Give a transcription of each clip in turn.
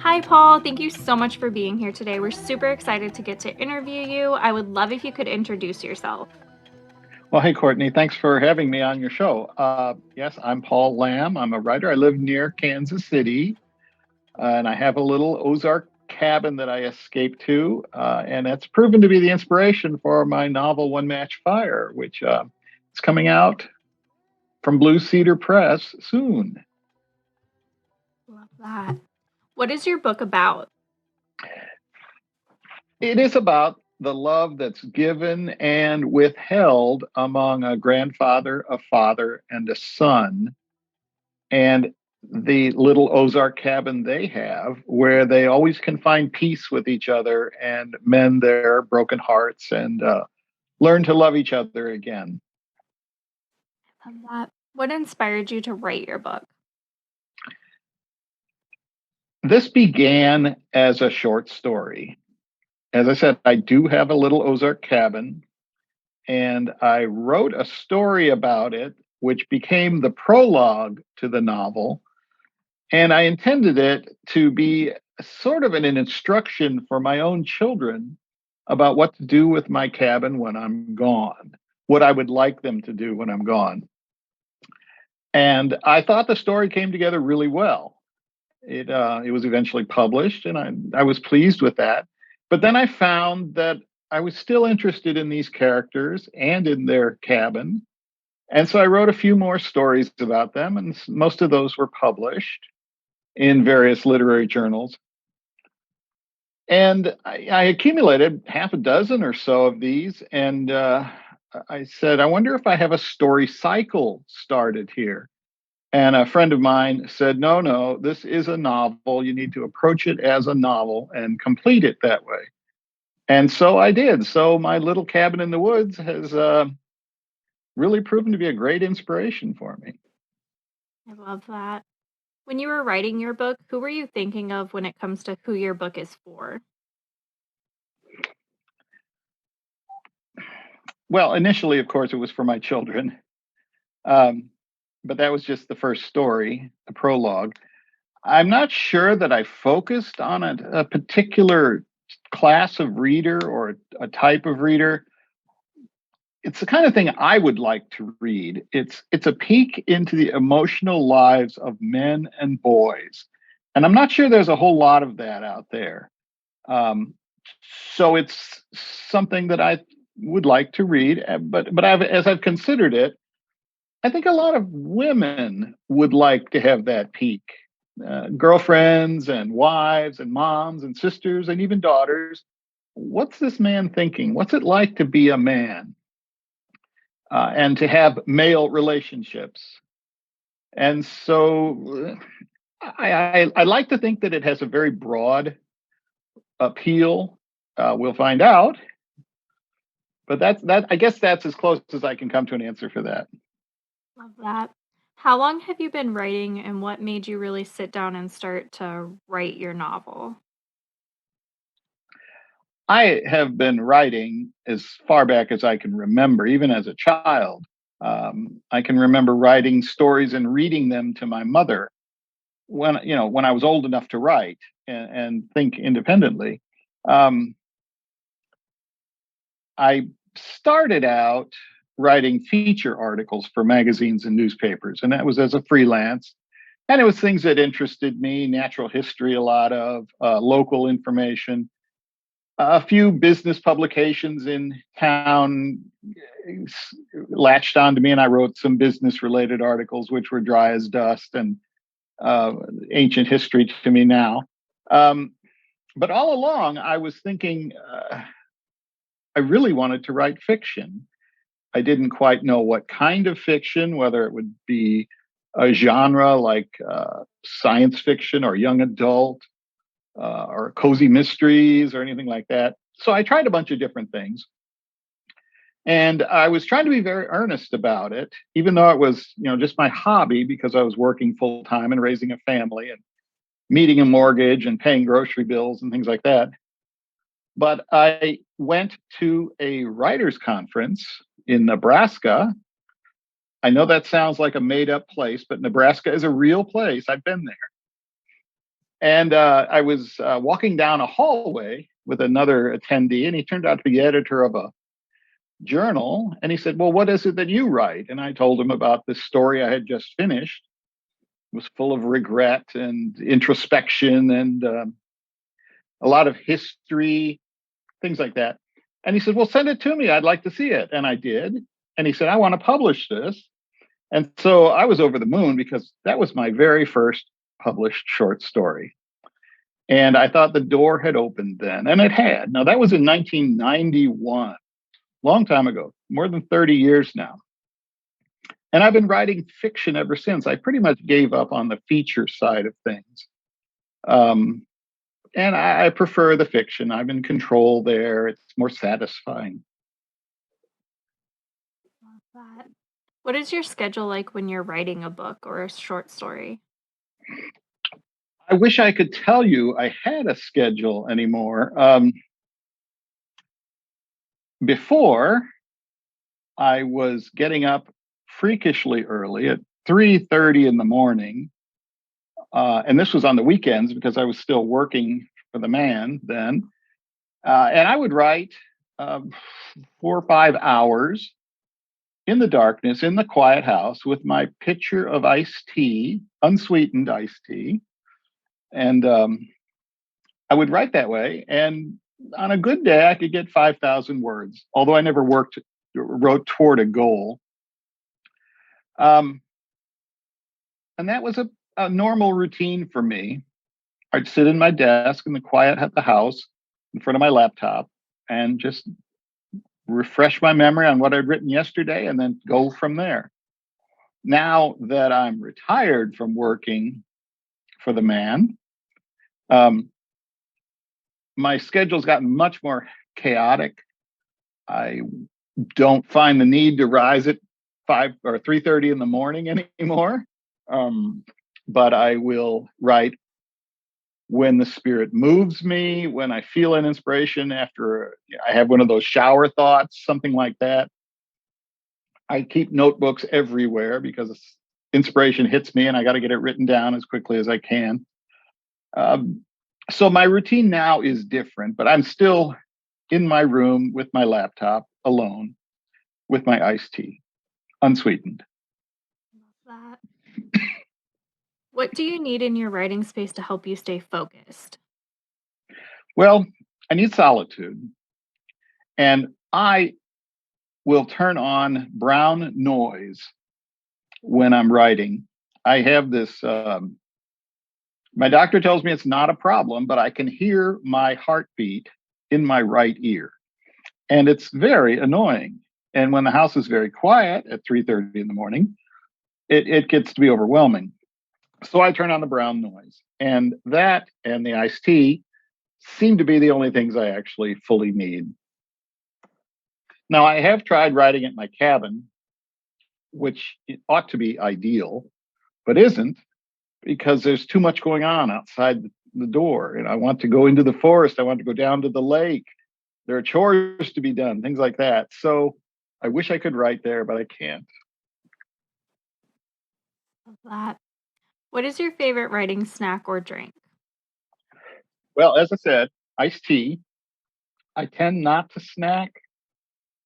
Hi, Paul. Thank you so much for being here today. We're super excited to get to interview you. I would love if you could introduce yourself. Well, hey, Courtney, thanks for having me on your show. Yes, I'm Paul Lamb. I'm a writer. I live near Kansas City, and I have a little Ozark cabin that I escaped to, and that's proven to be the inspiration for my novel One Match Fire, which is coming out from Blue Cedar Press soon. Love that. What is your book about? It is about the love that's given and withheld among a grandfather, a father, and a son, and the little Ozark cabin they have, where they always can find peace with each other and mend their broken hearts and learn to love each other again. Love that. What inspired you to write your book? This began as a short story. As I said, I do have a little Ozark cabin, and I wrote a story about it, which became the prologue to the novel. And I intended it to be sort of an instruction for my own children about what to do with my cabin when I'm gone, what I would like them to do when I'm gone. And I thought the story came together really well. It was eventually published, and I was pleased with that. But then I found that I was still interested in these characters and in their cabin. And so I wrote a few more stories about them, and most of those were published in various literary journals. And I accumulated half a dozen or so of these. And I said, I wonder if I have a story cycle started here. And a friend of mine said, no, no, this is a novel. You need to approach it as a novel and complete it that way. And so I did. So my little cabin in the woods has really proven to be a great inspiration for me. I love that. When you were writing your book, who were you thinking of when it comes to who your book is for? Well, initially, of course, it was for my children. Um, but that was just the first story, the prologue. I'm not sure that I focused on a particular class of reader or a type of reader. It's the kind of thing I would like to read. It's a peek into the emotional lives of men and boys, and I'm not sure there's a whole lot of that out there. Um, so it's something that I would like to read, as I've considered it, I think a lot of women would like to have that peak. Girlfriends and wives and moms and sisters and even daughters. What's this man thinking? What's it like to be a man and to have male relationships? And so I like to think that it has a very broad appeal. We'll find out, but I guess that's as close as I can come to an answer for that. Love that. How long have you been writing, and what made you really sit down and start to write your novel? I have been writing as far back as I can remember, even as a child. I can remember writing stories and reading them to my mother when I was old enough to write and think independently. Um, I started out writing feature articles for magazines and newspapers, and that was as a freelance. And it was things that interested me, natural history, a lot of local information. A few business publications in town latched on to me, and I wrote some business related articles, which were dry as dust and ancient history to me now. Um, but all along, I was thinking I really wanted to write fiction. I didn't quite know what kind of fiction, whether it would be a genre like science fiction or young adult or cozy mysteries or anything like that. So I tried a bunch of different things. And I was trying to be very earnest about it, even though it was, just my hobby because I was working full time and raising a family and meeting a mortgage and paying grocery bills and things like that. But I went to a writers' conference in Nebraska. I know that sounds like a made up place, but Nebraska is a real place. I've been there. And I was walking down a hallway with another attendee, and he turned out to be the editor of a journal. And he said, "Well, what is it that you write?" And I told him about this story I had just finished. It was full of regret and introspection and a lot of history, things like that. And he said, "Well, send it to me. I'd like to see it." And I did. And he said, "I want to publish this." And so I was over the moon because that was my very first published short story. And I thought the door had opened then, and it had. Now, that was in 1991, long time ago, more than 30 years now. And I've been writing fiction ever since. I pretty much gave up on the feature side of things. Um, and I prefer the fiction. I'm in control there. It's more satisfying. Love that. What is your schedule like when you're writing a book or a short story? I wish I could tell you I had a schedule anymore. Before, I was getting up freakishly early at 3:30 in the morning. And this was on the weekends because I was still working for the man then. And I would write 4 or 5 hours in the darkness in the quiet house with my pitcher of iced tea, unsweetened iced tea. And I would write that way. And on a good day, I could get 5,000 words, although I never wrote toward a goal. Um, and that was a normal routine for me. I'd sit in my desk in the quiet at the house in front of my laptop and just refresh my memory on what I'd written yesterday and then go from there. Now that I'm retired from working for the man, um, my schedule's gotten much more chaotic. I don't find the need to rise at 5 or 3:30 in the morning anymore. Um, but I will write when the spirit moves me, when I feel an inspiration after I have one of those shower thoughts, something like that. I keep notebooks everywhere because inspiration hits me and I got to get it written down as quickly as I can. Um, so my routine now is different, but I'm still in my room with my laptop alone with my iced tea, unsweetened. Love that. What do you need in your writing space to help you stay focused? Well, I need solitude. And I will turn on brown noise when I'm writing. I have this, my doctor tells me it's not a problem, but I can hear my heartbeat in my right ear. And it's very annoying. And when the house is very quiet at 3:30 in the morning, it gets to be overwhelming. So I turn on the brown noise. And that and the iced tea seem to be the only things I actually fully need. Now, I have tried writing at my cabin, which ought to be ideal, but isn't because there's too much going on outside the door. And I want to go into the forest. I want to go down to the lake. There are chores to be done, things like that. So I wish I could write there, but I can't. Love that. What is your favorite writing snack or drink? Well, as I said, iced tea. I tend not to snack.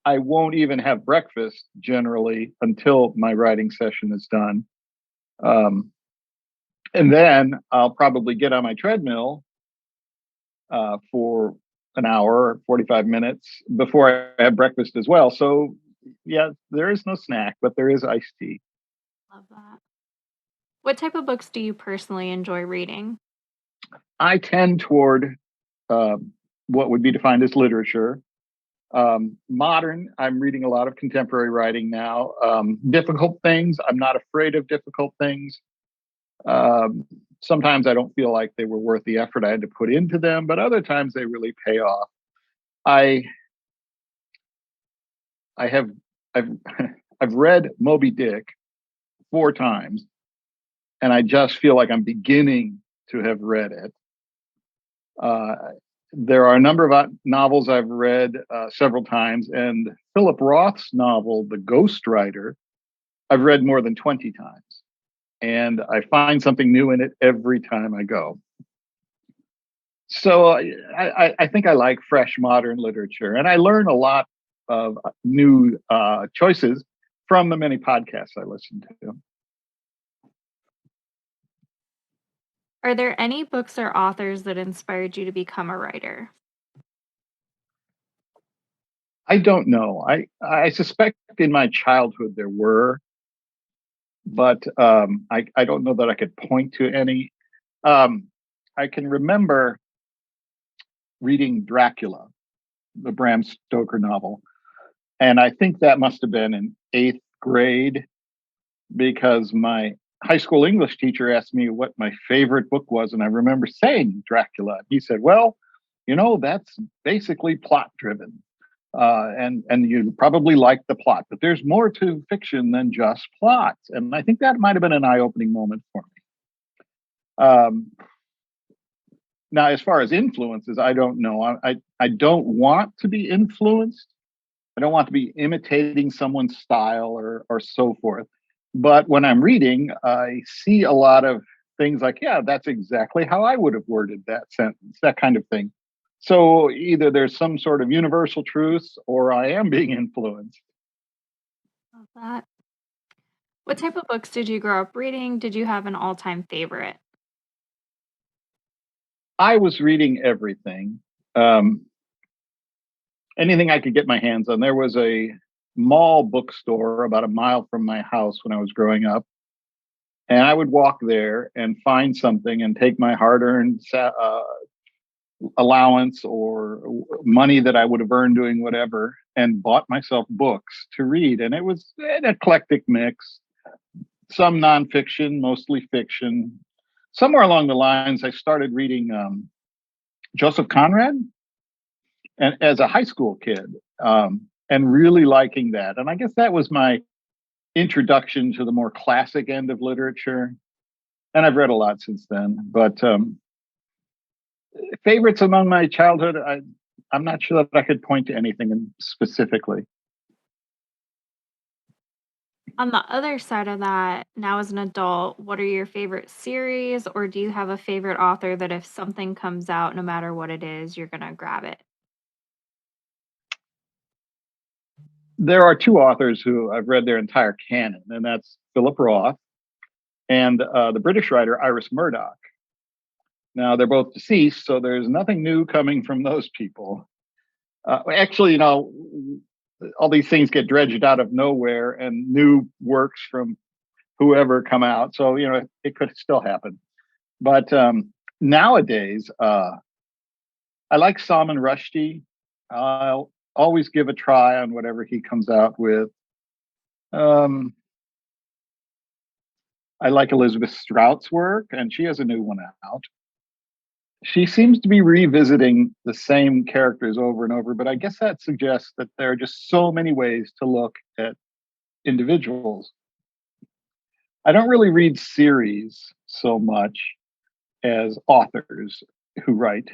I won't even have breakfast generally until my writing session is done. Um, and then I'll probably get on my treadmill for an hour, 45 minutes before I have breakfast as well. So, yeah, there is no snack, but there is iced tea. Love that. What type of books do you personally enjoy reading? I tend toward uh, what would be defined as literature. Modern, I'm reading a lot of contemporary writing now. Difficult things, I'm not afraid of difficult things. Um, Sometimes I don't feel like they were worth the effort I had to put into them, but other times they really pay off. I I have I've I've read Moby Dick 4 times, and I just feel like I'm beginning to have read it. Uh, there are a number of novels I've read several times, and Philip Roth's novel, The Ghostwriter, I've read more than 20 times, and I find something new in it every time I go. So I think I like fresh modern literature, and I learn a lot of new choices from the many podcasts I listen to. Are there any books or authors that inspired you to become a writer? I don't know. I suspect in my childhood there were, but I don't know that I could point to any. Um, I can remember reading Dracula, the Bram Stoker novel, and I think that must have been in eighth grade because my high school English teacher asked me what my favorite book was, and I remember saying Dracula. He said, "Well, that's basically plot driven, and you probably like the plot, but there's more to fiction than just plots." And I think that might have been an eye opening moment for me. Now, as far as influences, I don't know. I don't want to be influenced. I don't want to be imitating someone's style or so forth. But when I'm reading, I see a lot of things like, yeah, that's exactly how I would have worded that sentence, that kind of thing. So either there's some sort of universal truth or I am being influenced. Love that. What type of books did you grow up reading? Did you have an all-time favorite? I was reading everything, um, anything I could get my hands on. There was a mall bookstore about a mile from my house when I was growing up. And I would walk there and find something and take my hard earned allowance or money that I would have earned doing whatever and bought myself books to read. And it was an eclectic mix, some nonfiction, mostly fiction. Somewhere along the lines, I started reading Joseph Conrad and as a high school kid, and really liking that. And I guess that was my introduction to the more classic end of literature. And I've read a lot since then. But favorites among my childhood, I'm not sure that I could point to anything specifically. On the other side of that, now as an adult, what are your favorite series, or do you have a favorite author that if something comes out, no matter what it is, you're gonna grab it? There are two authors who I've read their entire canon, and that's Philip Roth and the British writer Iris Murdoch. Now, they're both deceased, so there's nothing new coming from those people. Actually, all these things get dredged out of nowhere, and new works from whoever come out. So, it could still happen. But nowadays, I like Salman Rushdie. I'll always give a try on whatever he comes out with. Um, I like Elizabeth Strout's work, and she has a new one out. She seems to be revisiting the same characters over and over, but I guess that suggests that there are just so many ways to look at individuals. I don't really read series so much as authors who write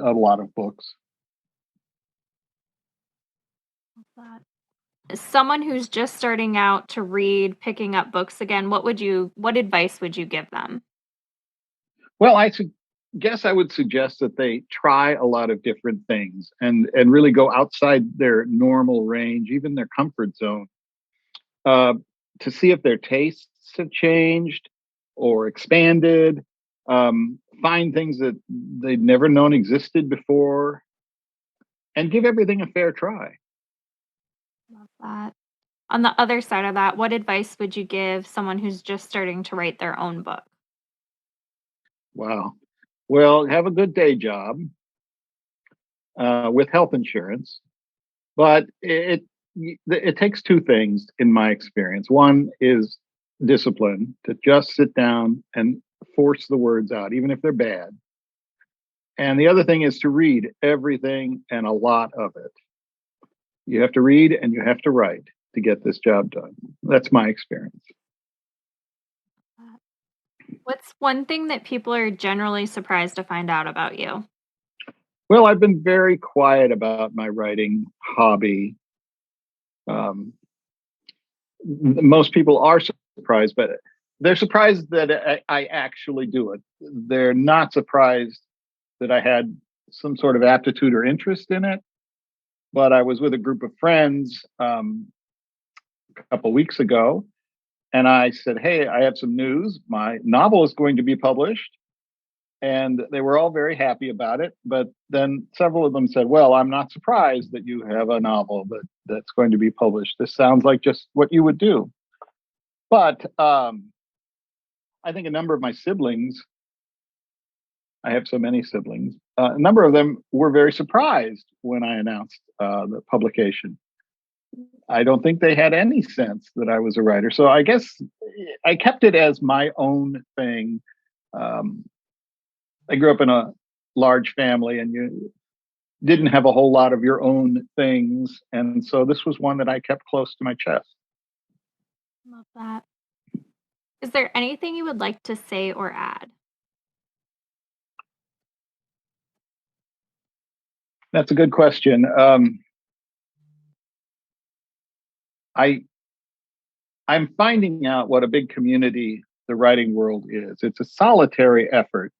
a lot of books. That someone who's just starting out to read, picking up books again, what advice would you give them? Well, guess I would suggest that they try a lot of different things and really go outside their normal range, even their comfort zone, uh, to see if their tastes have changed or expanded. Find things that they'd never known existed before, and give everything a fair try. Love that. On the other side of that, what advice would you give someone who's just starting to write their own book? Wow. Well, have a good day job with health insurance, but it takes two things in my experience. One is discipline to just sit down and force the words out, even if they're bad. And the other thing is to read everything and a lot of it. You have to read and you have to write to get this job done. That's my experience. What's one thing that people are generally surprised to find out about you? Well, I've been very quiet about my writing hobby. Um, Most people are surprised, but they're surprised that I actually do it. They're not surprised that I had some sort of aptitude or interest in it. But I was with a group of friends a couple weeks ago, and I said, "Hey, I have some news. My novel is going to be published." And they were all very happy about it. But then several of them said, "Well, I'm not surprised that you have a novel that's going to be published. This sounds like just what you would do." But I think a number of my siblings, I have so many siblings, a number of them were very surprised when I announced the publication. I don't think they had any sense that I was a writer. So I guess I kept it as my own thing. Um, I grew up in a large family, and you didn't have a whole lot of your own things. And so this was one that I kept close to my chest. Love that. Is there anything you would like to say or add? That's a good question. I I'm finding out what a big community the writing world is. It's a solitary effort,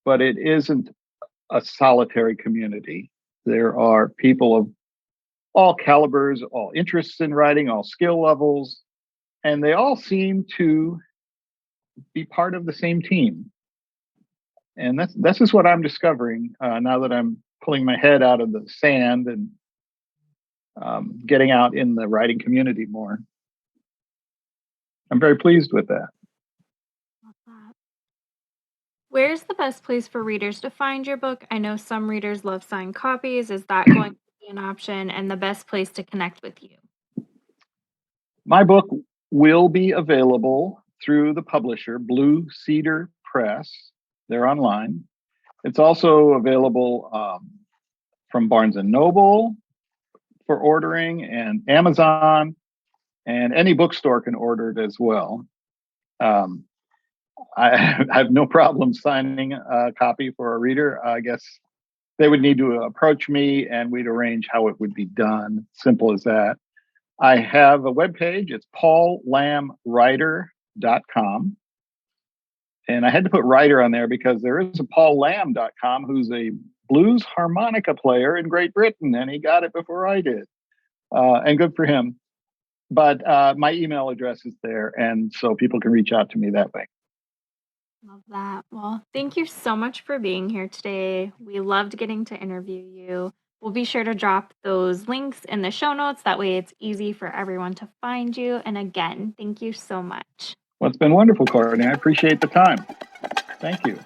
but it isn't a solitary community. There are people of all calibers, all interests in writing, all skill levels, and they all seem to be part of the same team. And that's just what I'm discovering now that I'm pulling my head out of the sand and getting out in the writing community more. I'm very pleased with that. Love that. Where's the best place for readers to find your book? I know some readers love signed copies. Is that going to be an option and the best place to connect with you? My book will be available through the publisher, Blue Cedar Press. They're online. It's also available from Barnes and Noble for ordering, and Amazon, and any bookstore can order it as well. Um, I have no problem signing a copy for a reader. I guess they would need to approach me and we'd arrange how it would be done. Simple as that. I have a webpage. It's paullamwriter.com. And I had to put writer on there because there is a paullamb.com who's a blues harmonica player in Great Britain, and he got it before I did. And good for him. But my email address is there, and so people can reach out to me that way. Love that. Well, thank you so much for being here today. We loved getting to interview you. We'll be sure to drop those links in the show notes. That way it's easy for everyone to find you. And again, thank you so much. Well, it's been wonderful, Courtney. I appreciate the time. Thank you.